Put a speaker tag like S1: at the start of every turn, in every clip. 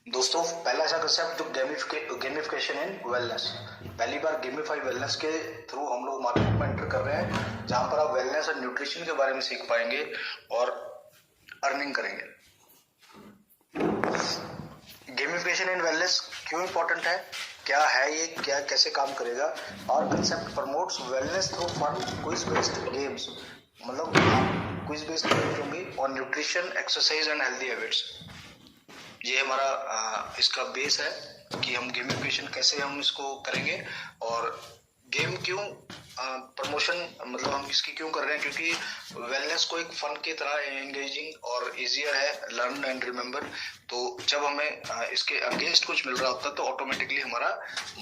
S1: दोस्तों, पहला ऐसा कंसेप्ट जो गेमिफिकेशन इन वेलनेस। पहली बार गेमिफाई वेलनेस के थ्रू हम लोग मार्केट में एंटर कर रहे हैं, जहां पर आप वेलनेस और न्यूट्रिशन के बारे में सीख पाएंगे और अर्निंग करेंगे। गेमिफिकेशन इन वेलनेस क्यों इंपॉर्टेंट है, क्या है ये, क्या कैसे काम करेगा। और concept promotes wellness through fun quiz based games, मतलब क्विज बेस्ड गेम्स होंगे और nutrition, exercise and healthy habits. ये हमारा इसका बेस है कि हम गेमिफिकेशन कैसे हम इसको करेंगे। और गेम क्यों प्रमोशन, मतलब हम इसकी क्यों कर रहे हैं, क्योंकि वेलनेस को एक फन की तरह एंगेजिंग और इजियर है लर्न एंड रिमेम्बर। तो जब हमें इसके अगेंस्ट कुछ मिल रहा होता है तो ऑटोमेटिकली हमारा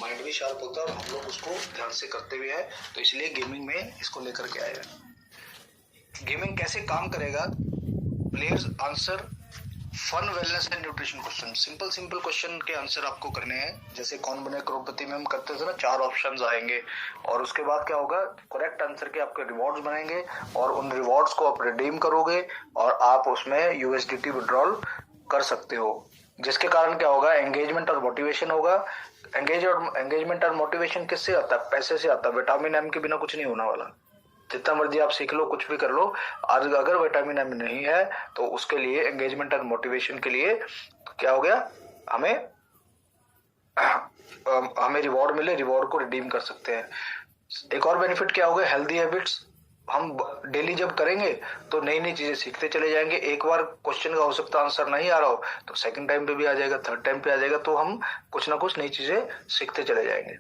S1: माइंड भी शार्प होता है और हम लोग उसको ध्यान से करते हुए हैं। तो इसलिए गेमिंग में इसको लेकर के आए हैं। गेमिंग कैसे काम करेगा, players answer fun wellness and nutrition question. Simple question के आंसर आपको करने हैं। जैसे कौन बने करोड़पति में हम करते थे ना, 4 ऑप्शंस आएंगे और उसके बाद क्या होगा, करेक्ट आंसर के आपके रिवॉर्ड्स बनेंगे और उन रिवॉर्ड्स को आप रिडीम करोगे और आप उसमें यूएसडीटी विड्रॉल कर सकते हो, जिसके कारण क्या होगा, एंगेजमेंट और मोटिवेशन होगा। एंगेजमेंट और मोटिवेशन किससे आता है? पैसे से आता है। विटामिन एम के बिना कुछ नहीं होने वाला। जितना मर्जी आप सीख लो, कुछ भी कर लो, आज अगर विटामिन एम नहीं है तो उसके लिए एंगेजमेंट और मोटिवेशन के लिए क्या हो गया, हमें हमें रिवॉर्ड मिले, रिवॉर्ड को रिडीम कर सकते हैं। एक और बेनिफिट क्या होगा, हेल्दी हैबिट्स। हम डेली जब करेंगे तो नई नई चीजें सीखते चले जाएंगे। एक बार क्वेश्चन का हो सकता है आंसर नहीं आ रहा हो तो सेकंड टाइम पे भी आ जाएगा, थर्ड टाइम पे आ जाएगा, तो हम कुछ ना कुछ नई चीजें सीखते चले जाएंगे।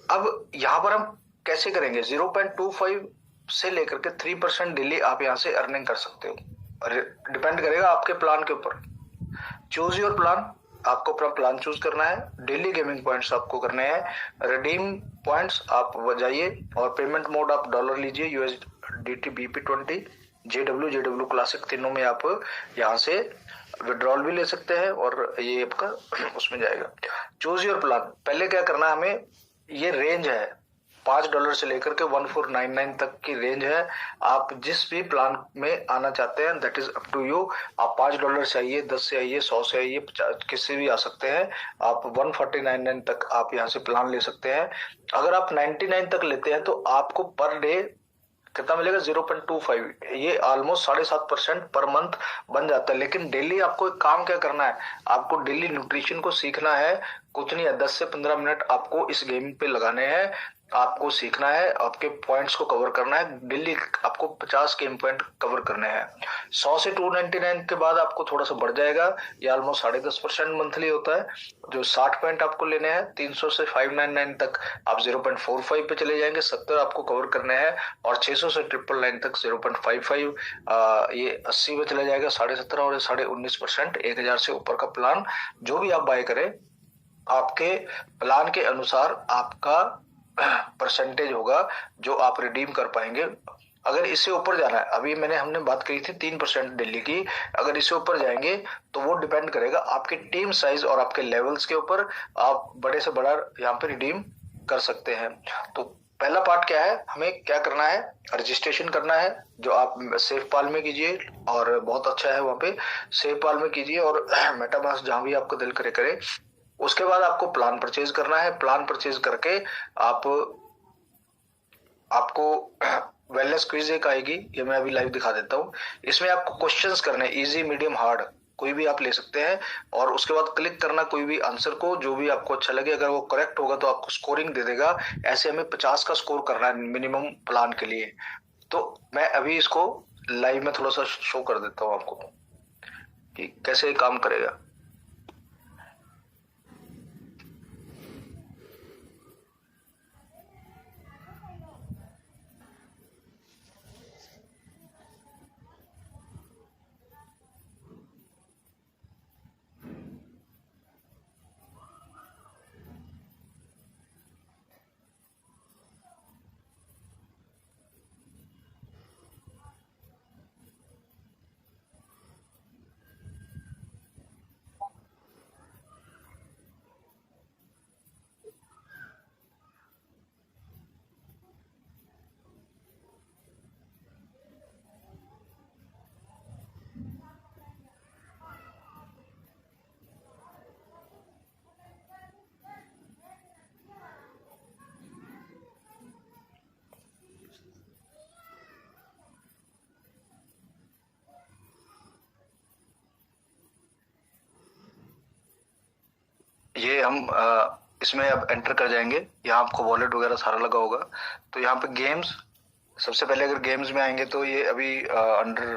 S1: अब यहां पर हम कैसे करेंगे, 0.25 से लेकर के 3% डेली आप यहां से अर्निंग कर सकते हो। डिपेंड करेगा आपके प्लान के ऊपर। चूज योर प्लान, आपको अपना प्लान चूज करना है। डेली गेमिंग पॉइंट्स आपको करने हैं, रिडीम पॉइंट्स आप जाइए और पेमेंट मोड आप डॉलर लीजिए, यूएसडीटी BP20 जेडब्ल्यू क्लासिक, तीनों में आप यहाँ से विड्रॉल भी ले सकते हैं और ये आपका उसमें जाएगा। Choose your plan. पहले क्या करना है हमें, ये रेंज है $5 से लेकर के 1499 तक की रेंज है। आप जिस भी प्लान में आना चाहते हैं that is up to you. आप $5 से आइए, 10 से आइए, 100 से आइए, 50 किससे भी आ सकते हैं। आप 1499 तक आप यहाँ से प्लान ले सकते हैं। अगर आप 99 तक लेते हैं तो आपको पर डे कितना मिलेगा, 0.25। ये ऑलमोस्ट 7.5% पर मंथ बन जाता है। लेकिन डेली आपको एक काम क्या करना है, आपको डेली न्यूट्रिशन को सीखना है। कुछ नहीं है, 10 से 15 मिनट आपको इस गेम पे लगाने हैं। आपको सीखना है, आपके पॉइंट्स को कवर करना है। डेली आपको 50 गेम पॉइंट कवर करने हैं। 100 से 299 के बाद आपको थोड़ा सा बढ़ जाएगा, ये ऑलमोस्ट 10.5% मंथली होता है। जो 60 पॉइंट आपको लेने हैं, 300 से 599 तक आप 0.45 पे चले जाएंगे, 70 आपको कवर करने हैं। और 600 से 999 तक 0.55, ये 80 पे चले जाएगा, 17.5 और 19.5%। 1000 से ऊपर का प्लान जो भी आप बाय करें, आपके प्लान के अनुसार आपका परसेंटेज होगा जो आप रिडीम कर पाएंगे। अगर इससे ऊपर जाना है, अभी हमने बात करी थी 3% दिल्ली की, अगर इससे ऊपर जाएंगे तो वो डिपेंड करेगा आपके टीम साइज और आपके लेवल्स के ऊपर। आप बड़े से बड़ा यहाँ पे रिडीम कर सकते हैं। तो पहला पार्ट क्या है, हमें क्या करना है, रजिस्ट्रेशन करना है, जो आप सेफ पाल में कीजिए और बहुत अच्छा है वहां पे, सेफ पाल में कीजिए और मेटामास्क जहां भी आपको दिल करे करे। उसके बाद आपको प्लान परचेज करना है। प्लान परचेज करके आपको वेलनेस क्विज एक आएगी, ये मैं अभी लाइव दिखा देता हूँ। इसमें आपको क्वेश्चंस करने, इजी मीडियम हार्ड कोई भी आप ले सकते हैं और उसके बाद क्लिक करना कोई भी आंसर को, जो भी आपको अच्छा लगे। अगर वो करेक्ट होगा तो आपको स्कोरिंग दे देगा। ऐसे हमें 50 का स्कोर करना है मिनिमम प्लान के लिए। तो मैं अभी इसको लाइव में थोड़ा सा शो कर देता हूँ आपको कि कैसे काम करेगा। हम इसमें अब एंटर कर जाएंगे। यहाँ आपको वॉलेट वगैरह सारा लगा होगा। तो यहाँ पे गेम्स, सबसे पहले अगर गेम्स में आएंगे तो ये अभी अंडर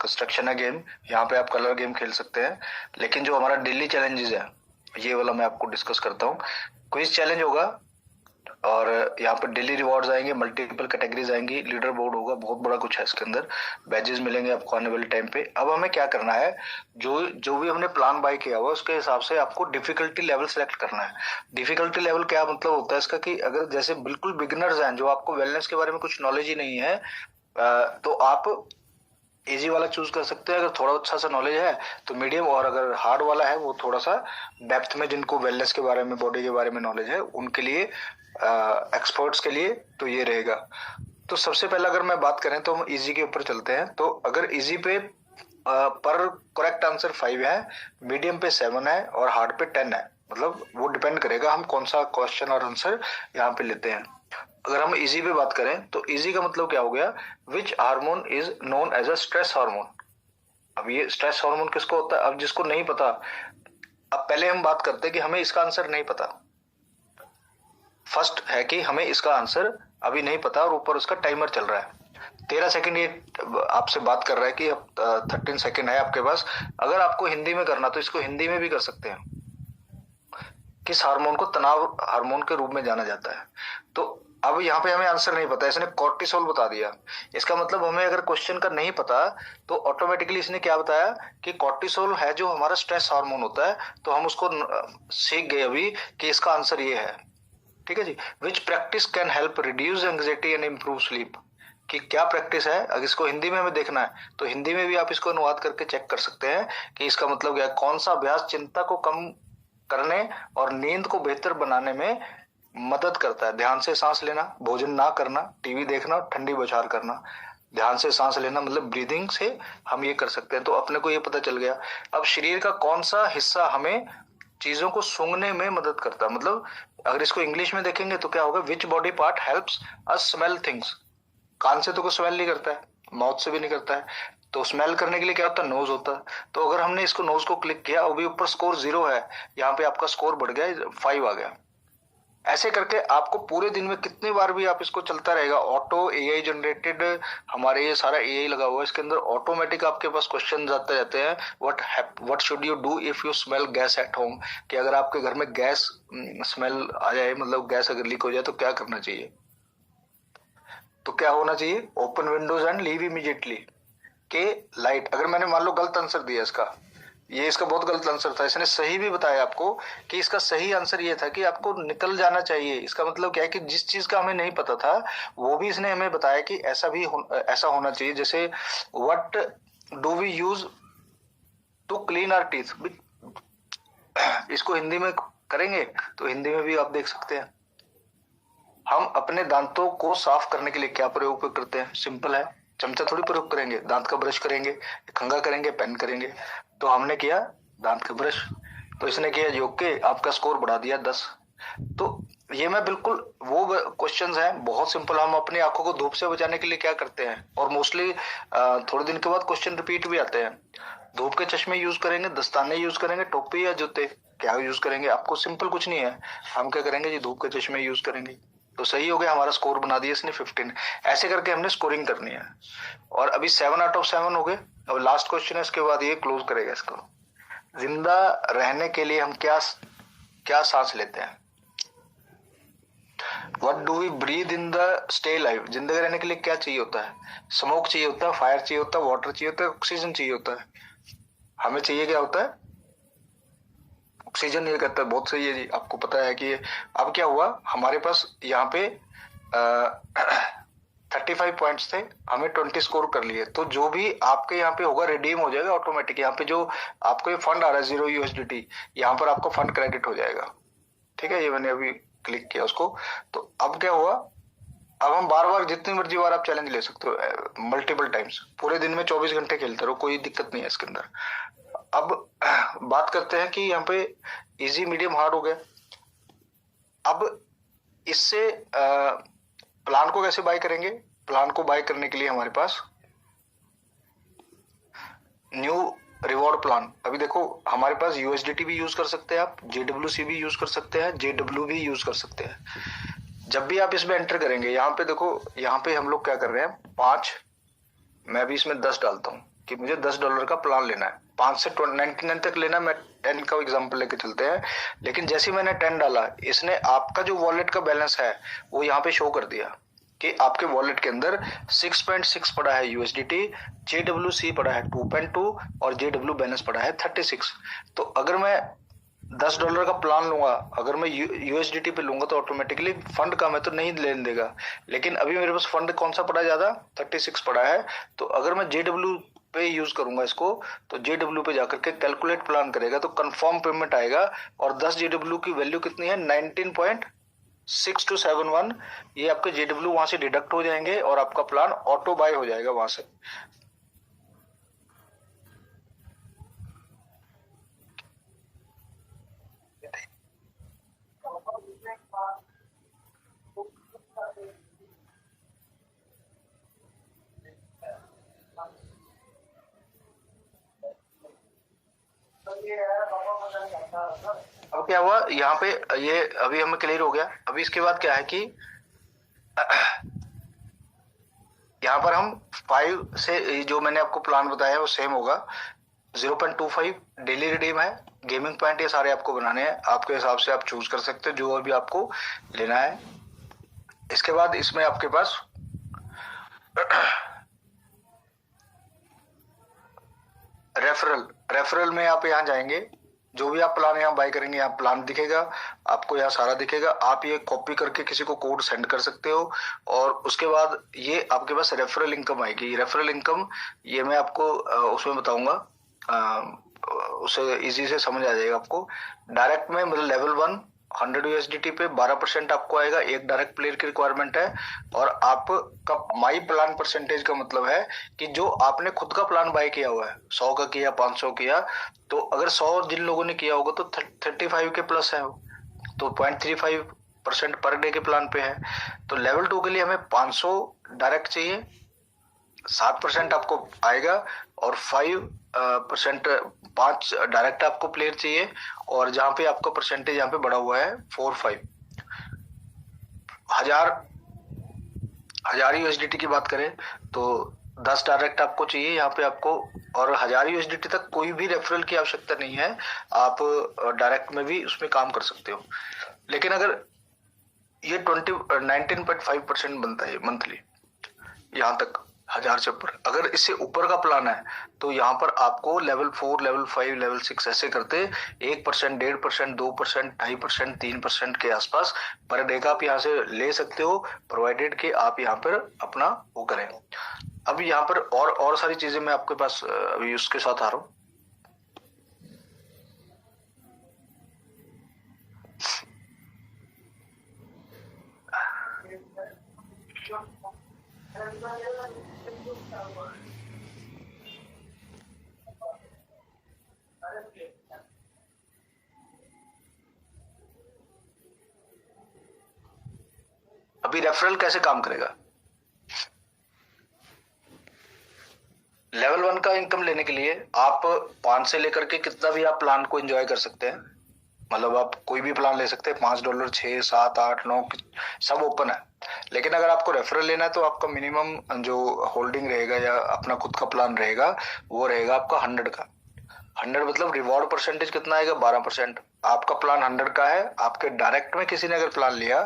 S1: कंस्ट्रक्शन है गेम। यहाँ पे आप कलर गेम खेल सकते हैं। लेकिन जो हमारा डेली चैलेंजेस है ये वाला मैं आपको डिस्कस करता हूँ। क्विज चैलेंज होगा और यहाँ पर डेली रिवॉर्ड्स आएंगे, मल्टीपल कैटेगरीज आएंगी, लीडर बोर्ड होगा, बहुत बड़ा कुछ है इसके अंदर, बैजेस मिलेंगे आपको आने वाले टाइम पे। अब हमें क्या करना है, जो जो भी हमने प्लान बाय किया हुआ उसके हिसाब से आपको डिफिकल्टी लेवल सेलेक्ट करना है। डिफिकल्टी लेवल क्या मतलब होता है इसका, कि अगर जैसे बिल्कुल बिगिनर्स हैं, जो आपको वेलनेस के बारे में कुछ नॉलेज ही नहीं है, तो आप इजी वाला चूज कर सकते हैं अगर थोड़ा अच्छा सा नॉलेज है तो मीडियम, और अगर हार्ड वाला है वो थोड़ा सा डेप्थ में, जिनको वेलनेस के बारे में, बॉडी के बारे में नॉलेज है, उनके लिए, एक्सपर्ट्स के लिए तो ये रहेगा। तो सबसे पहले अगर मैं बात करें तो हम इजी के ऊपर चलते हैं। तो अगर इजी पे पर करेक्ट आंसर 5 है, मीडियम पे 7 है और हार्ड पे 10 है। मतलब वो डिपेंड करेगा हम कौन सा क्वेश्चन और आंसर यहाँ पे लेते हैं। अगर हम इजी पे बात करें तो इजी का मतलब क्या हो गया, which hormone is known as a stress hormone. अब ये स्ट्रेस हार्मोन किसको होता है, अब जिसको नहीं पता, अब पहले हम बात करते हैं कि हमें इसका आंसर नहीं पता। फर्स्ट है कि हमें इसका आंसर अभी नहीं पता और ऊपर उसका टाइमर चल रहा है 13 सेकंड। ये आपसे बात कर रहा है कि अब 13 सेकंड है आपके पास। अगर आपको हिंदी में करना तो इसको हिंदी में भी कर सकते हैं। किस हार्मोन को तनाव हार्मोन के रूप में जाना जाता है। तो अब यहाँ पे हमें आंसर नहीं पता, इसने कॉर्टिसोल बता दिया। इसका मतलब हमें अगर क्वेश्चन का नहीं पता तो ऑटोमेटिकली इसने क्या बताया कि कॉर्टिसोल है जो हमारा स्ट्रेस हार्मोन होता है। तो हम उसको सीख गए अभी कि इसका आंसर ये है। ठीक है जी। Which practice can help reduce anxiety and improve sleep, कि क्या प्रैक्टिस है। अगर इसको हिंदी में हमें देखना है तो हिंदी में भी आप इसको अनुवाद करके चेक कर सकते हैं कि इसका मतलब क्या है। कौन सा अभ्यास चिंता को कम करने और नींद को बेहतर बनाने में मदद करता है। ध्यान से सांस लेना, भोजन ना करना, टीवी देखना, ठंडी बौछार करना। ध्यान से सांस लेना मतलब ब्रीदिंग से हम ये कर सकते हैं। तो अपने को ये पता चल गया। अब शरीर का कौन सा हिस्सा हमें चीजों को सूंघने में मदद करता है। मतलब अगर इसको इंग्लिश में देखेंगे तो क्या होगा, which body part helps us smell things. कान से तो कोई स्मेल नहीं करता है, माउथ से भी नहीं करता है, तो स्मेल करने के लिए क्या होता है, नोज होता है। तो अगर हमने इसको नोज को क्लिक किया, अभी ऊपर स्कोर 0 है, यहाँ पे आपका स्कोर बढ़ गया, 5 आ गया। ऐसे करके आपको पूरे दिन में कितनी बार भी आप इसको चलता रहेगा। ऑटो एआई जनरेटेड, हमारे ये सारा एआई लगा हुआ है, इसके अंदर ऑटोमेटिक आपके पास क्वेश्चन जाते रहते हैं। What should you do if you smell gas at home, कि अगर आपके घर में गैस स्मेल आ जाए, मतलब गैस अगर लीक हो जाए तो क्या करना चाहिए। तो क्या होना चाहिए, open Windows and leave immediately. के लाइट, अगर मैंने मान लो गलत आंसर दिया इसका, ये इसका बहुत गलत आंसर था, इसने सही भी बताया आपको कि इसका सही आंसर ये था कि आपको निकल जाना चाहिए। इसका मतलब क्या है कि जिस चीज का हमें नहीं पता था वो भी इसने हमें बताया कि ऐसा भी ऐसा होना चाहिए। जैसे what do we use to clean our teeth, इसको हिंदी में करेंगे तो हिंदी में भी आप देख सकते हैं। हम अपने दांतों को साफ करने के लिए क्या प्रयोग करते हैं, सिंपल है, चमचा थोड़ी प्रयोग करेंगे, दांत का ब्रश करेंगे, खंगा करेंगे, पेन करेंगे। तो हमने किया दांत का ब्रश, तो इसने किया योग के, आपका स्कोर बढ़ा दिया 10। तो ये मैं बिल्कुल वो क्वेश्चंस हैं बहुत सिंपल। हम अपनी आंखों को धूप से बचाने के लिए क्या करते हैं, और मोस्टली थोड़े दिन के बाद क्वेश्चन रिपीट भी आते हैं। धूप के चश्मे यूज करेंगे, दस्ताने यूज करेंगे, टोपी या जूते क्या यूज करेंगे। आपको सिंपल कुछ नहीं है, हम क्या करेंगे जी, धूप के चश्मे यूज करेंगे। तो सही हो गया, हमारा स्कोर बना दिया इसने 15। ऐसे करके हमने स्कोरिंग करनी है। और अभी 7 आउट ऑफ 7 हो गए। अब लास्ट क्वेश्चन है, इसके बाद ये क्लोज करेगा इसको। जिंदा रहने के लिए हम क्या क्या सांस लेते हैं। What do we breathe in the stay live, जिंदा रहने के लिए क्या चाहिए होता है। स्मोक चाहिए होता है, फायर चाहिए होता है, वाटर चाहिए होता है, ऑक्सीजन चाहिए होता है। हमें चाहिए क्या होता है, ऑक्सीजन। ये कहता है बहुत सही है जी, आपको पता है कि अब क्या हुआ, हमारे पास यहाँ पे 35 पॉइंट्स थे, हमें 20 स्कोर कर लिए। तो जो भी आपके यहाँ पे होगा रिडीम हो जाएगा ऑटोमेटिक। यहाँ पे जो आपको ये फंड आ रहा है 0 USDT, यहाँ पर आपको फंड क्रेडिट हो जाएगा। ठीक है, ये मैंने अभी क्लिक किया उसको। तो अब क्या हुआ, अब हम बार बार जितनी मर्जी बार आप चैलेंज ले सकते हो, मल्टीपल टाइम्स, पूरे दिन में 24 घंटे खेलते रहो, कोई दिक्कत नहीं है इसके अंदर। अब बात करते हैं कि यहाँ पे इजी, मीडियम, हार्ड हो गया। अब इससे प्लान को कैसे बाय करेंगे। प्लान को बाय करने के लिए हमारे पास न्यू रिवॉर्ड प्लान। अभी देखो हमारे पास यूएसडीटी भी यूज कर सकते हैं आप, जेडब्ल्यूसी भी यूज कर सकते हैं, जेडब्ल्यू भी यूज कर सकते हैं। जब भी आप इसमें एंटर करेंगे, यहाँ पे देखो, यहाँ पे हम लोग क्या कर रहे हैं, 5, मैं भी इसमें 10 डालता हूँ कि मुझे $10 का प्लान लेना है, 5 से 99 तक लेना। मैं 10 का एग्जांपल लेके चलते हैं। लेकिन जैसे ही मैंने 10 डाला, इसने आपका जो वॉलेट का बैलेंस है वो यहाँ पे शो कर दिया कि आपके वॉलेट के अंदर 6.6 पड़ा है यूएसडीटी, जेडब्ल्यूसी पड़ा है 2.2 और जेडब्ल्यू बैलेंस पड़ा है 36। तो अगर मैं $10 का प्लान लूंगा, अगर मैं यूएसडीटी पे लूंगा तो ऑटोमेटिकली फंड कम है तो नहीं लेने देगा। लेकिन अभी मेरे पास फंड कौन सा पड़ा है, ज्यादा 36 पड़ा है। तो अगर मैं जेडब्ल्यू पे यूज करूंगा इसको, तो जेडब्ल्यू पे जाकर के कैलकुलेट प्लान करेगा तो कंफर्म पेमेंट आएगा। और 10 जेडब्ल्यू की वैल्यू कितनी है, 19.6271। ये आपके जेडब्ल्यू वहां से डिडक्ट हो जाएंगे और आपका प्लान ऑटो बाय हो जाएगा वहां से। अब क्या हुआ यहाँ पे, ये अभी हमें क्लियर हो गया। अभी इसके बाद क्या है कि यहाँ पर हम 5 से जो मैंने आपको प्लान बताया वो सेम होगा। 0.25 डेली रिडीम है, गेमिंग पॉइंट ये सारे आपको बनाने हैं, आपके हिसाब से आप चूज कर सकते हैं जो भी आपको लेना है। इसके बाद इसमें आपके पास रेफरल में आप यहाँ जाएंगे, जो भी आप प्लान यहाँ बाय करेंगे यहाँ प्लान दिखेगा आपको, यहाँ सारा दिखेगा। आप ये कॉपी करके किसी को कोड सेंड कर सकते हो और उसके बाद ये आपके पास रेफरल इनकम आएगी। रेफरल इनकम ये मैं आपको उसमें बताऊंगा, उसे इजी से समझ आ जाएगा आपको। डायरेक्ट में मतलब लेवल 1 100 यूएसडीटी पे 12% आपको आएगा, एक डायरेक्ट प्लेयर की रिक्वायरमेंट है। और आपका माई प्लान परसेंटेज का मतलब है कि जो आपने खुद का प्लान बाय किया हुआ है, 100 का किया, 500 किया, तो अगर 100 जिन लोगों ने किया होगा तो 35 के प्लस है, तो 0.35% पर डे के प्लान पे है। तो लेवल 2 के लिए हमें 500 डायरेक्ट चाहिए, 7% आपको आएगा और 5% 5 डायरेक्ट आपको प्लेयर चाहिए। और जहां पे आपका परसेंटेज यहाँ पे बढ़ा हुआ है 4-5 हजार यूएसडीटी की बात करें तो 10 डायरेक्ट आपको चाहिए यहाँ पे आपको। और 1000 यूएसडीटी तक कोई भी रेफरल की आवश्यकता नहीं है, आप डायरेक्ट में भी उसमें काम कर सकते हो। लेकिन अगर ये 19.5% बनता है मंथली, यहाँ तक 1000 से ऊपर, अगर इससे ऊपर का प्लान है तो यहाँ पर आपको लेवल 4, लेवल 5, लेवल 6 ऐसे करते 1%, 1.5%, 2%, 2.5%, 3% के आसपास पर डे का आप यहाँ से ले सकते हो, प्रोवाइडेड कि आप यहाँ पर अपना वो करें। अब यहाँ पर और सारी चीजें मैं आपके पास अभी उसके साथ आ रहा हूँ। अभी रेफरल कैसे काम करेगा, लेवल 1 का इनकम लेने के लिए आप 5 से लेकर के कितना भी आप प्लान को एंजॉय कर सकते हैं। मतलब आप कोई भी प्लान ले सकते हैं, $5, 6, 7, 8, 9 सब ओपन है। लेकिन अगर आपको रेफरल लेना है तो आपका मिनिमम जो होल्डिंग रहेगा या अपना खुद का प्लान रहेगा वो रहेगा आपका 100 का। 100 मतलब रिवॉर्ड परसेंटेज कितना आएगा, 12%। आपका प्लान 100 का है, आपके डायरेक्ट में किसी ने अगर प्लान लिया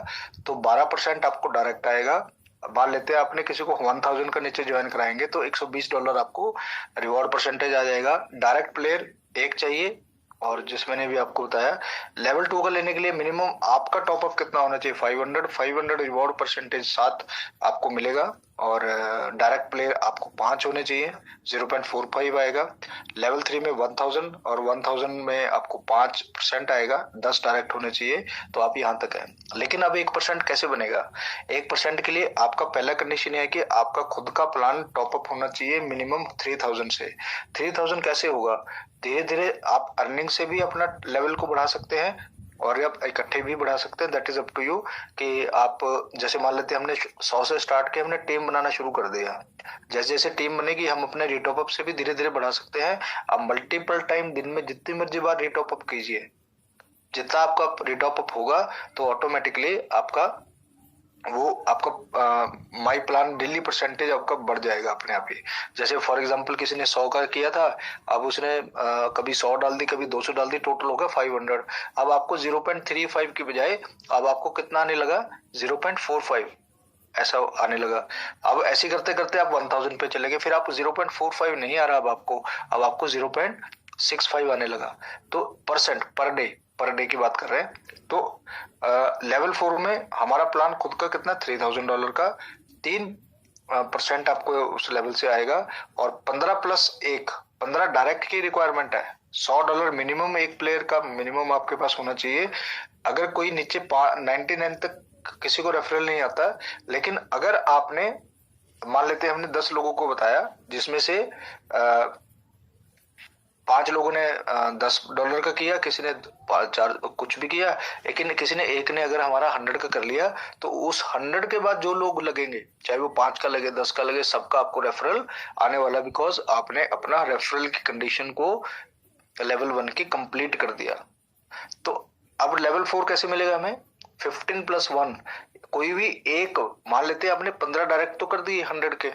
S1: तो 12% आपको डायरेक्ट आएगा। मान लेते हैं आपने किसी को 1000 का नीचे ज्वाइन कराएंगे तो $120 आपको रिवॉर्ड परसेंटेज आ जाएगा। डायरेक्ट प्लेयर एक चाहिए, और जिस मैंने भी आपको बताया लेवल 2 का लेने के लिए मिनिमम आपका टॉपअप कितना होना चाहिए, 500 रिवॉर्ड परसेंटेज 7 आपको मिलेगा। और डायरेक्ट प्लेयर आपको 5 होने चाहिए, 0.45 आएगा। लेवल 3 में 1000 और 1000 में आपको 5% आएगा, 10 डायरेक्ट होने चाहिए, तो आप यहाँ तक है। लेकिन अब 1% कैसे बनेगा, 1% के लिए आपका पहला कंडीशन है कि आपका खुद का प्लान टॉपअप होना चाहिए मिनिमम 3000 से। 3000 कैसे होगा, धीरे धीरे आप अर्निंग से भी अपना लेवल को बढ़ा सकते हैं, और आप इकट्ठे भी बढ़ा सकते हैं, that is up to you कि आप जैसे मान लेते हैं हमने 100 से स्टार्ट किया, हमने टीम बनाना शुरू कर दिया, जैसे जैसे टीम बनेगी हम अपने रीटॉप अप से भी धीरे धीरे बढ़ा सकते हैं। आप मल्टीपल टाइम दिन में जितनी मर्जी बार रीटॉप अप कीजिए, जितना आपका रीटॉप अप होगा तो ऑटोमेटिकली आपका वो आपका माई प्लान डेली परसेंटेज आपका बढ़ जाएगा अपने आप ही। जैसे फॉर एग्जांपल किसी ने 100 का किया था, अब उसने कभी 100 डाल दी, कभी 200 डाल दी, टोटल हो गया 500। अब आपको 0.35 की बजाय अब आपको कितना आने लगा, 0.45 ऐसा आने लगा। अब ऐसे करते करते आप 1000 पे चले गए, फिर आप 0.45 नहीं आ रहा अब आपको 0.65 आने लगा। तो परसेंट पर डे की बात कर रहे हैं। तो लेवल 4 में हमारा प्लान खुद का कितना, $3000 का 3% आपको उस लेवल से आएगा। और 15 प्लस 1, 15 डायरेक्ट की रिक्वायरमेंट है। $100 मिनिमम एक प्लेयर का मिनिमम आपके पास होना चाहिए। अगर कोई नीचे 99 तक किसी को रेफरल नहीं आता, लेकिन अगर आपने मान लेते हैं हमने 10 लोगों को बताया, जिसमें से 5 लोगों ने $10 का किया, किसी ने 4 कुछ भी किया, लेकिन किसी ने एक ने अगर हमारा 100 का कर लिया, तो उस 100 के बाद जो लोग लगेंगे, चाहे वो 5 का लगे 10 का लगे, सबका आपको रेफरल आने वाला, बिकॉज आपने अपना रेफरल की कंडीशन को लेवल 1 की कंप्लीट कर दिया। तो अब लेवल 4 कैसे मिलेगा हमें, 15 प्लस 1, कोई भी एक, मान लेते हैं आपने 15 डायरेक्ट तो कर दिए 100 के,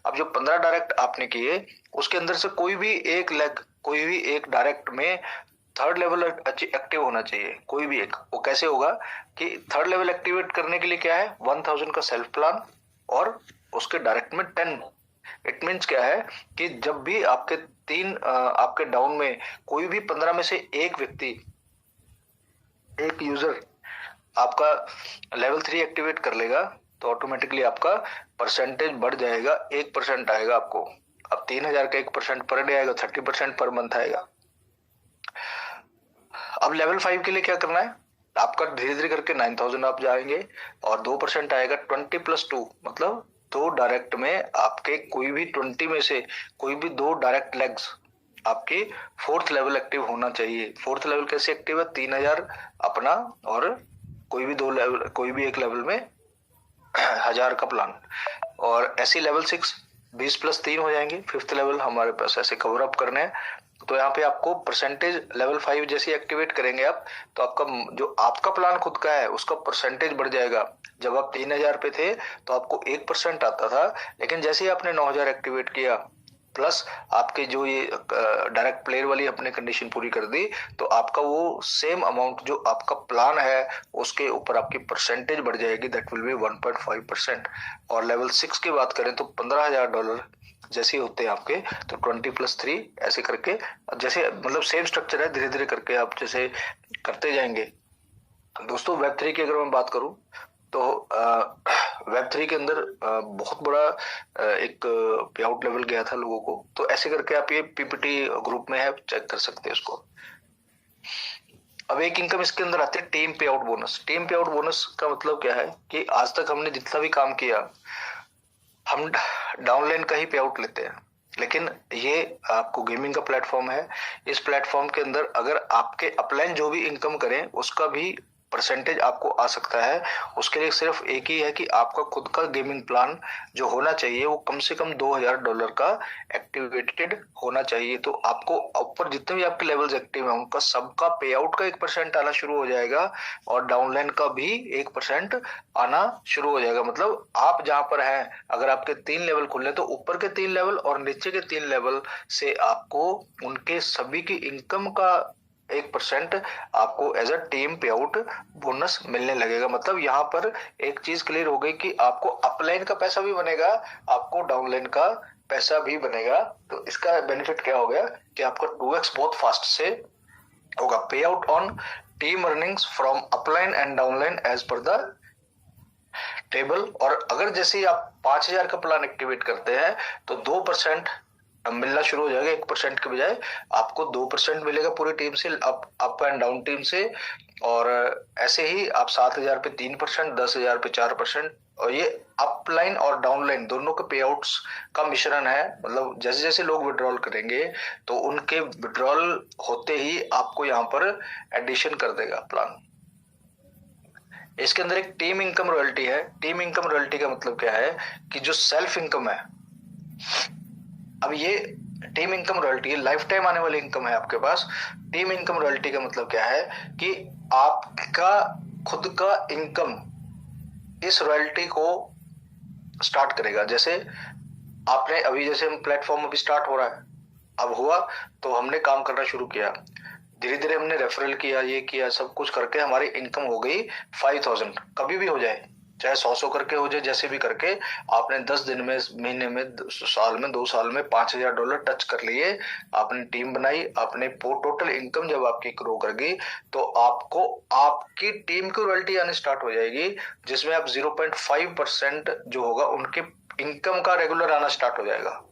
S1: अब जो 15 डायरेक्ट आपने किए उसके अंदर से कोई भी एक लेग, कोई भी एक डायरेक्ट में थर्ड लेवल एक्टिव होना चाहिए, कोई भी एक। वो कैसे होगा कि थर्ड लेवल एक्टिवेट करने के लिए क्या है, 1000 का सेल्फ प्लान और उसके डायरेक्ट में 10। इट मीन्स क्या है कि जब भी आपके 3 आपके डाउन में कोई भी 15 में से एक व्यक्ति, एक यूजर आपका लेवल 3 एक्टिवेट कर लेगा, तो ऑटोमेटिकली आपका परसेंटेज बढ़ जाएगा, 1% आएगा आपको। अब 3000 का 1% पर डे आएगा, 30% पर मंथ आएगा। अब लेवल 5 के लिए क्या करना है, आपका धीरे धीरे करके 9000 आप जाएंगे और 2% आएगा, 20 प्लस 2 मतलब 2 डायरेक्ट में आपके कोई भी 20 में से कोई भी 2 डायरेक्ट लेग्स आपके 4th लेवल एक्टिव होना चाहिए। 4th लेवल कैसे एक्टिव है, 3000 अपना और कोई भी 2 लेवल, कोई भी एक लेवल में 1000 का प्लान। और ऐसे लेवल 6 20 प्लस 3 हो जाएंगे, 5th लेवल हमारे पास ऐसे कवर अप करने हैं। तो यहाँ पे आपको परसेंटेज लेवल 5 जैसे एक्टिवेट करेंगे आप, तो आपका जो आपका प्लान खुद का है उसका परसेंटेज बढ़ जाएगा। जब आप 3000 पे थे तो आपको 1% आता था, लेकिन जैसे ही आपने 9000 एक्टिवेट किया प्लस आपके जो ये डायरेक्ट प्लेयर वाली अपने कंडीशन पूरी कर दी, तो आपका वो सेम अमाउंट जो आपका प्लान है उसके ऊपर आपकी परसेंटेज बढ़ जाएगी, दैट विल बी 1.5%। और लेवल 6 की बात करें तो $15000 जैसे होते हैं आपके, तो 20 प्लस 3 ऐसे करके, जैसे मतलब सेम स्ट्रक्चर है, धीरे धीरे करके आप जैसे करते जाएंगे। दोस्तों वेब 3 की अगर मैं बात करूं तो वेब 3 के अंदर बहुत बड़ा एक पे आउट लेवल गया था लोगों को। तो ऐसे करके आप ये पीपीटी ग्रुप में है, चेक कर सकते हैं इसको। अब एक इनकम इसके अंदर आती है टीम पे आउट बोनस। टीम पे आउट बोनस का मतलब क्या है कि आज तक हमने जितना भी काम किया हम डाउनलाइन का ही पे आउट लेते हैं, लेकिन ये आपको गेमिंग का प्लेटफॉर्म है। इस प्लेटफॉर्म के अंदर अगर आपके अपलाइन जो भी इनकम करें उसका भी परसेंटेज आपको आ सकता है। उसके लिए सिर्फ एक ही है कि आपका खुद का गेमिंग प्लान जो होना चाहिए वो कम से कम $2000 का एक्टिवेटेड होना चाहिए। तो आपको ऊपर जितने भी आपके लेवल्स एक्टिव है उनका सबका पे आउट का 1% आना शुरू हो जाएगा और डाउनलाइन का भी 1% आना शुरू हो जाएगा। मतलब आप जहां पर हैं, अगर आपके 3 लेवल खुले तो ऊपर के 3 लेवल और नीचे के 3 लेवल से आपको उनके सभी की इनकम का 1% आपको एज अ टीम पे आउट बोनस मिलने लगेगा। मतलब यहाँ पर एक चीज क्लियर हो गई कि आपको अपलाइन का पैसा भी बनेगा, आपको डाउनलाइन का पैसा भी बनेगा। तो इसका बेनिफिट क्या हो गया कि आपका 2x बहुत फास्ट से होगा। Pay out on team earnings from upline and downline as per the table. और अगर जैसे ही आप 5000 का प्लान एक्टिवेट करते हैं तो 2% मिलना शुरू हो जाएगा। 1% के बजाय आपको 2% मिलेगा पूरी टीम से, अप एंड डाउन टीम से। और ऐसे ही आप 7000 पे 3%, 10000 पे 4%। और ये अपलाइन और डाउनलाइन दोनों के पे आउट्स का मिश्रण है। मतलब जैसे जैसे लोग विड्रॉल करेंगे तो उनके विड्रॉल होते ही आपको यहाँ पर एडिशन कर देगा प्लान। इसके अंदर एक टीम इनकम रॉयल्टी है। टीम इनकम रॉयल्टी का मतलब क्या है कि जो सेल्फ इनकम है, अब ये टीम इनकम रॉयल्टी है, लाइफ टाइम आने वाली इनकम है आपके पास। टीम इनकम रॉयल्टी का मतलब क्या है कि आपका खुद का इनकम इस रॉयल्टी को स्टार्ट करेगा। जैसे आपने अभी, जैसे हम प्लेटफॉर्म अभी स्टार्ट हो रहा है, अब हुआ तो हमने काम करना शुरू किया, धीरे धीरे हमने रेफरल किया, ये किया, सब कुछ करके हमारी इनकम हो गई 5000। कभी भी हो जाए, चाहे 100 करके हो जाए, जैसे भी करके आपने 10 दिन में, महीने में, साल में, 2 साल में $5000 टच कर लिए। आपने टीम बनाई, आपने टोटल इनकम जब आपकी ग्रो कर गई तो आपको आपकी टीम की रॉयल्टी आनी स्टार्ट हो जाएगी, जिसमें आप 0.5% जो होगा उनके इनकम का रेगुलर आना स्टार्ट हो जाएगा।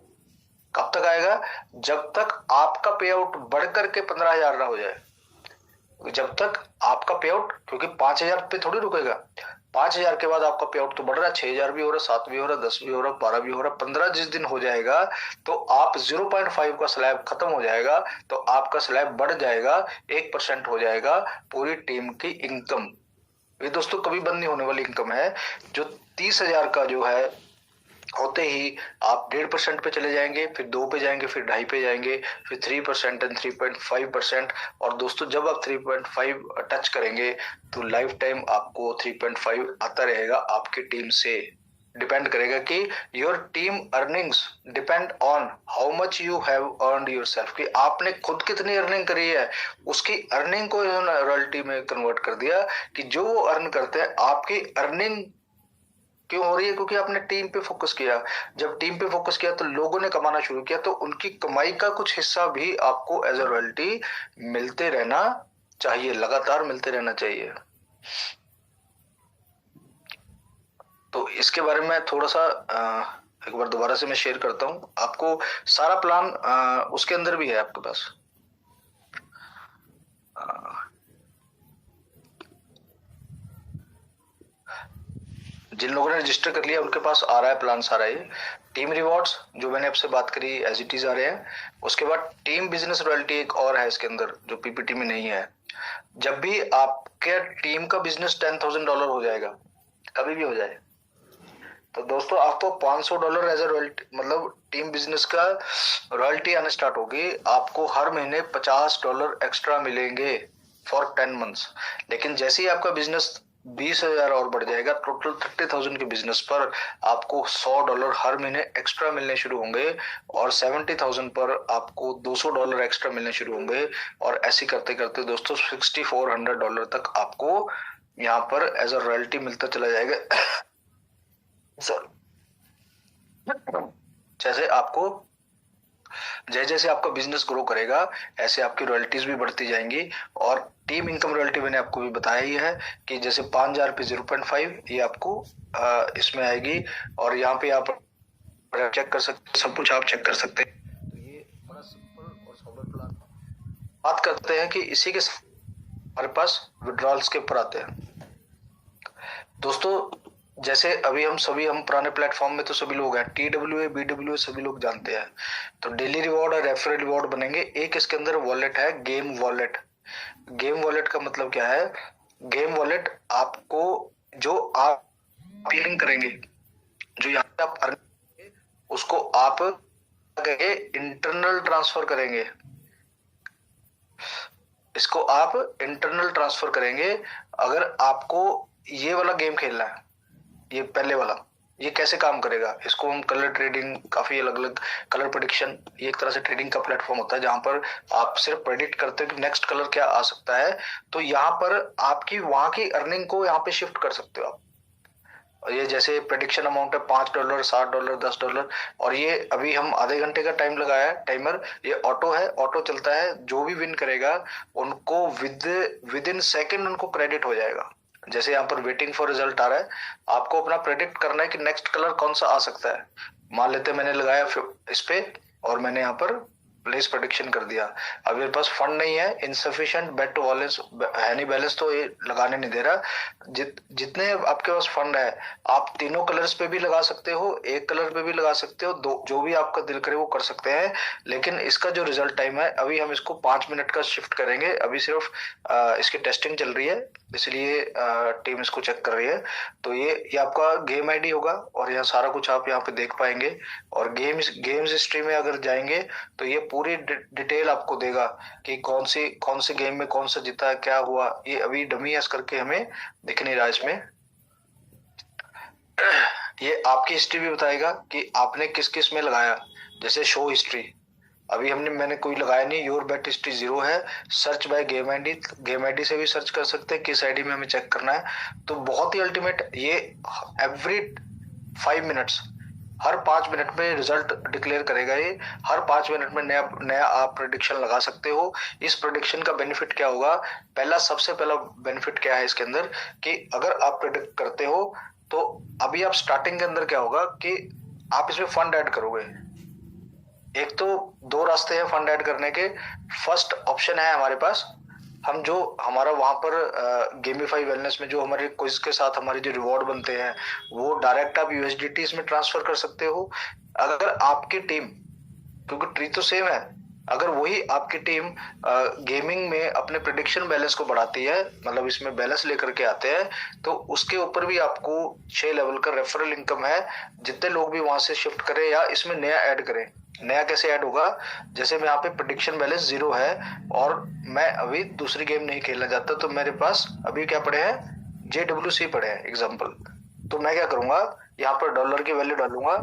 S1: कब तक आएगा? जब तक आपका पे आउट बढ़ करके 15,000 ना हो जाए। जब तक आपका पे आउट, क्योंकि 5,000 पे थोड़ी रुकेगा, 5,000 के बाद आपका पे आउट तो बढ़ रहा है, 6,000 भी हो रहा है, 7 भी हो रहा है, 10 भी हो रहा है, 12 भी हो रहा है, 15 जिस दिन हो जाएगा तो आप 0.5 का स्लैब खत्म हो जाएगा, तो आपका स्लैब बढ़ जाएगा, 1% हो जाएगा पूरी टीम की इनकम। ये दोस्तों कभी बंद नहीं होने वाली इनकम है। जो 30,000 का जो है, होते ही आप 1.5% पे चले जाएंगे, फिर 2 पे जाएंगे, फिर 2.5 पे जाएंगे, फिर 3% एंड 3.5%। और दोस्तों जब आप 3.5 टच करेंगे तो लाइफ टाइम आपको 3.5 आता रहेगा। आपकी टीम से डिपेंड करेगा कि your team earnings depend on how much you have earned yourself, कि आपने खुद कितनी अर्निंग करी है, उसकी अर्निंग को रॉयल्टी में कन्वर्ट कर दिया कि जो वो अर्न करते हैं। आपकी अर्निंग क्यों हो रही है? क्योंकि आपने टीम पे फोकस किया। जब टीम पे फोकस किया तो लोगों ने कमाना शुरू किया, तो उनकी कमाई का कुछ हिस्सा भी आपको एज अ रॉयल्टी मिलते रहना चाहिए, लगातार मिलते रहना चाहिए। तो इसके बारे में थोड़ा सा एक बार दोबारा से मैं शेयर करता हूँ आपको। सारा प्लान उसके अंदर भी है आपके पास। जिन लोगों ने रजिस्टर कर लिया उनके पास आ रहा है प्लान सारा। ये टीम रिवॉर्ड्स जो मैंने आपसे बात करी एज इट इज आ रहे हैं। उसके बाद टीम बिजनेस रॉयल्टी एक और है इसके अंदर जो पीपीटी में नहीं है। जब भी आपके टीम का बिजनेस $10,000 हो जाएगा, कभी भी हो जाए, तो दोस्तों आपको $500 एज ए रॉयल्टी, मतलब टीम बिजनेस का रॉयल्टी आने स्टार्ट होगी। आपको हर महीने $50 एक्स्ट्रा मिलेंगे फॉर 10 मंथ्स। लेकिन जैसे ही आपका बिजनेस 20,000 और बढ़ जाएगा, टोटल 30,000 के बिजनेस पर आपको $100 हर महीने एक्स्ट्रा मिलने शुरू होंगे, और 70,000 पर आपको $200 एक्स्ट्रा मिलने शुरू होंगे। और ऐसे करते करते दोस्तों $6,400 तक आपको यहाँ पर एज अ रॉयल्टी मिलता चला जाएगा। सर, जैसे जैसे आपका बिजनेस ग्रो करेगा ऐसे आपकी रॉयल्टीज भी बढ़ती जाएंगी। और टीम इनकम रॉयल्टी मैंने आपको भी बताया ही है कि जैसे 5,000 पे 0.5 ये आपको इसमें आएगी। और यहाँ पे आप चेक कर सकते, सब कुछ आप चेक कर सकते हैं। तो ये बड़ा सिंपल और सोबर प्लान। बात करते हैं कि इसी के हमारे पास विड्रॉल्स के ऊपर आते हैं। दोस्तों जैसे अभी हम पुराने प्लेटफॉर्म में तो सभी लोग हैं, TWA BWA सभी लोग जानते हैं। तो डेली रिवॉर्ड और रेफरल रिवॉर्ड बनेंगे। एक इसके अंदर वॉलेट है, गेम वॉलेट। गेम वॉलेट का मतलब क्या है? गेम वॉलेट आपको, जो आप अर्निंग करेंगे, जो यहाँ पे आप अर्निंग करेंगे, उसको आप इंटरनल ट्रांसफर करेंगे। इसको आप इंटरनल ट्रांसफर करेंगे। अगर आपको ये वाला गेम खेलना है, ये पहले वाला, ये कैसे काम करेगा? इसको हम कलर ट्रेडिंग, काफी अलग अलग कलर प्रेडिक्शन, ये एक तरह से ट्रेडिंग का प्लेटफॉर्म होता है जहां पर आप सिर्फ प्रेडिक्ट करते हो कि नेक्स्ट कलर क्या आ सकता है। तो यहाँ पर आपकी वहां की अर्निंग को यहाँ पे शिफ्ट कर सकते हो आप। और ये जैसे प्रेडिक्शन अमाउंट है $5, $7, $10। और ये अभी हम आधे घंटे का टाइम लगाया है, टाइमर। ये ऑटो है, ऑटो चलता है। जो भी विन करेगा उनको विद इन सेकेंड उनको क्रेडिट हो जाएगा। जैसे यहाँ पर वेटिंग फॉर रिजल्ट आ रहा है, आपको अपना प्रेडिक्ट करना है कि नेक्स्ट कलर कौन सा आ सकता है। मान लेते मैंने लगाया इस पे, और मैंने यहाँ पर प्लेस प्रेडिक्शन कर दिया। अब मेरे पास फंड नहीं है, इनसफिशिएंट बेट टू बैलेंस है, नहीं बैलेंस, तो ये लगाने नहीं दे रहा। जितने आपके पास फंड है आप तीनों कलर्स पे भी लगा सकते हो, एक कलर पे भी लगा सकते हो, दो जो भी आपका दिल करे वो कर सकते हैं। लेकिन इसका जो रिजल्ट टाइम है, अभी हम इसको 5 मिनट का शिफ्ट करेंगे। अभी सिर्फ इसकी टेस्टिंग चल रही है, इसलिए टीम इसको चेक कर रही है। तो ये आपका गेम आईडी होगा और यहाँ सारा कुछ आप यहाँ पे देख पाएंगे। और गेम्स हिस्ट्री में अगर जाएंगे तो ये पूरी डिटेल आपको देगा कि कौन सी गेम में कौन सा जीता, क्या हुआ। ये अभी डमी एस करके हमें दिख नहीं रहा इसमें। ये आपकी हिस्ट्री भी बताएगा कि आपने किस किस में लगाया, जैसे शो हिस्ट्री। अभी मैंने कोई लगाया नहीं, योर बेट हिस्ट्री 0 है। सर्च बाय गेम आईडी से भी सर्च कर सकते हैं किस आईडी में हमें चेक करना है। तो बहुत ही अल्टीमेट, ये एवरी 5 मिनट्स, हर 5 मिनट में रिजल्ट डिक्लेयर करेगा। ये हर 5 मिनट में नया नया आप प्रेडिक्शन लगा सकते हो। इस प्रेडिक्शन का बेनिफिट क्या होगा, सबसे पहला बेनिफिट क्या है इसके अंदर, कि अगर आप प्रेडिक्ट करते हो तो अभी आप स्टार्टिंग के अंदर क्या होगा कि आप इसमें फंड ऐड करोगे। एक तो 2 रास्ते हैं फंड ऐड करने के। फर्स्ट ऑप्शन है हमारे पास, हम जो हमारा वहां पर गेमिफाई वेलनेस में जो हमारे क्विज के साथ हमारे जो रिवॉर्ड बनते हैं वो डायरेक्ट आप यूएसडीटी में ट्रांसफर कर सकते हो। अगर आपकी टीम, क्योंकि ट्री तो सेम है, अगर वही आपकी टीम गेमिंग में अपने प्रेडिक्शन बैलेंस को बढ़ाती है, मतलब इसमें बैलेंस लेकर के आते हैं, तो उसके ऊपर भी आपको 6 लेवल का रेफरल इनकम है। जितने लोग भी वहां से शिफ्ट करें या इसमें नया ऐड करें। नया कैसे ऐड होगा, जैसे मैं यहाँ पे प्रेडिक्शन बैलेंस 0 है और मैं अभी दूसरी गेम नहीं खेलना चाहता, तो मेरे पास अभी क्या पड़े हैं, JWC पड़े हैं एग्जाम्पल। तो मैं क्या करूंगा, यहाँ पर डॉलर की वैल्यू डालूंगा,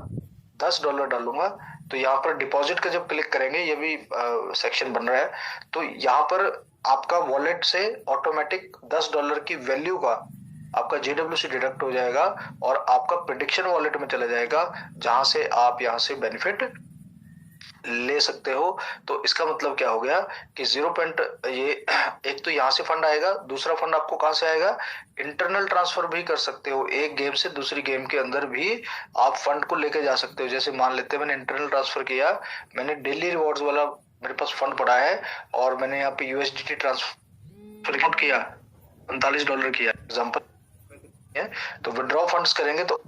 S1: $10 डालूंगा। तो यहाँ पर डिपॉजिट का जब क्लिक करेंगे, ये भी सेक्शन बन रहा है, तो यहाँ पर आपका वॉलेट से ऑटोमेटिक $10 की वैल्यू का आपका JWC डिडक्ट हो जाएगा और आपका प्रेडिक्शन वॉलेट में चला जाएगा, जहां से आप यहाँ से बेनिफिट ले सकते हो। तो इसका मतलब क्या हो गया कि 0 पॉइंट, ये एक तो यहाँ से फंड आएगा, दूसरा फंड आपको कहां से आएगा, इंटरनल ट्रांसफर भी कर सकते हो। एक गेम से दूसरी गेम के अंदर भी आप फंड को लेके जा सकते हो। जैसे मान लेते हैं मैंने इंटरनल ट्रांसफर किया, मैंने डेली रिवॉर्ड्स वाला मेरे पास फंड पड़ा है और मैंने यहाँ पे यूएसडीटी ट्रांसफर किया, $45 किया एग्जाम्पल। तो विड्रॉ फंड्स करेंगे तो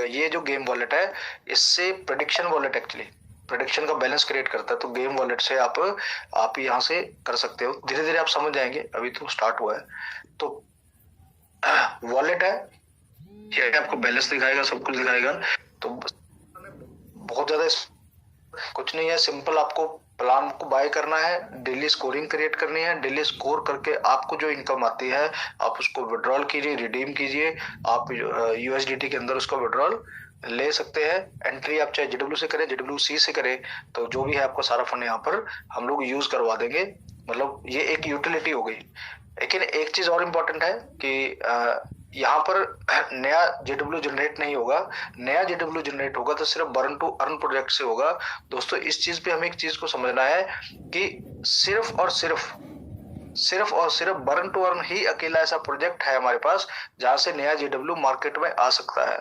S1: ये जो गेम वॉलेट है, इससे प्रेडिक्शन वॉलेट एक्चुअली प्रेडिक्शन का बैलेंस क्रिएट करता है। तो गेम वॉलेट से आप यहाँ से कर सकते हो। धीरे धीरे आप समझ जाएंगे, अभी तो स्टार्ट हुआ है। तो वॉलेट है, ये आपको बैलेंस दिखाएगा, सब कुछ दिखाएगा। तो बहुत ज्यादा कुछ नहीं है, सिंपल आपको प्लान को बाय करना है, डेली स्कोरिंग क्रिएट करनी है, डेली स्कोर करके आपको जो इनकम आती है आप उसको विड्रॉल कीजिए, रिडीम कीजिए। आप यूएसडीटी के अंदर उसको विड्रॉल ले सकते हैं। एंट्री आप चाहे JW से करें, JWC से करें, तो जो भी है आपको सारा फंड यहाँ पर हम लोग यूज करवा देंगे। मतलब ये एक यूटिलिटी हो गई। लेकिन एक चीज और इम्पोर्टेंट है कि यहाँ पर नया JW जनरेट नहीं होगा। नया JW जनरेट होगा तो सिर्फ बर्न टू अर्न प्रोजेक्ट से होगा। दोस्तों इस चीज पे हमें एक चीज को समझना है कि सिर्फ और सिर्फ बर्न टू अर्न ही अकेला ऐसा प्रोजेक्ट है हमारे पास जहां से नया JW मार्केट में आ सकता है।